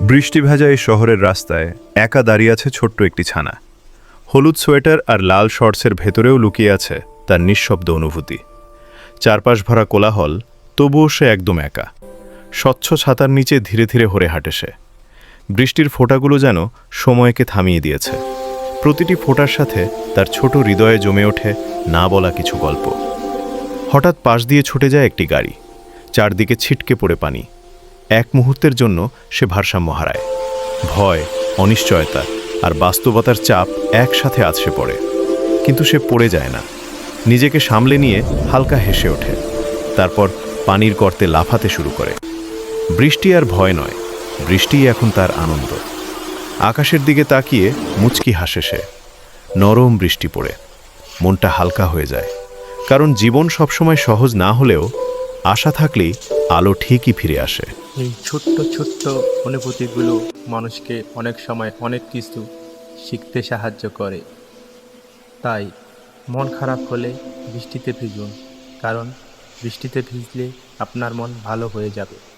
বৃষ্টি ভেজা এই শহরের রাস্তায় একা দাঁড়িয়ে আছে ছোট্ট একটি ছানা। হলুদ সোয়েটার আর লাল শর্টসের ভেতরেও লুকিয়ে আছে তার নিঃশব্দ অনুভূতি। চারপাশ ভরা কোলাহল, তবুও সে একদম একা। স্বচ্ছ ছাতার নিচে ধীরে ধীরে হরে হাঁটে সে। বৃষ্টির ফোঁটাগুলো যেন সময়কে থামিয়ে দিয়েছে। প্রতিটি ফোঁটার সাথে তার ছোট হৃদয়ে জমে ওঠে না বলা কিছু গল্প। হঠাৎ পাশ দিয়ে ছুটে যায় একটি গাড়ি। চারদিকে ছিটকে পড়ে পানি। এক মুহূর্তের জন্য সে ভারসাম্য হারায়। ভয়, অনিশ্চয়তা আর বাস্তবতার চাপ একসাথে আছড়ে পড়ে। কিন্তু সে পড়ে যায় না। নিজেকে সামলে নিয়ে হালকা হেসে ওঠে। তারপর পানির গর্তে লাফাতে শুরু করে। বৃষ্টি আর ভয় নয়, বৃষ্টিই এখন তার আনন্দ। আকাশের দিকে তাকিয়ে মুচকি হাসে সে। নরম বৃষ্টি পড়ে মনটা হালকা হয়ে যায়। কারণ জীবন সবসময় সহজ না হলেও আশা থাকলেই আলো ঠিকই ফিরে আসে। এই ছোট্ট ছোট্ট অনুভূতিগুলো মানুষকে অনেক সময় অনেক কিছু শিখতে সাহায্য করে। তাই মন খারাপ হলে বৃষ্টিতে ভিজুন, কারণ বৃষ্টিতে ভিজলে আপনার মন ভালো হয়ে যাবে।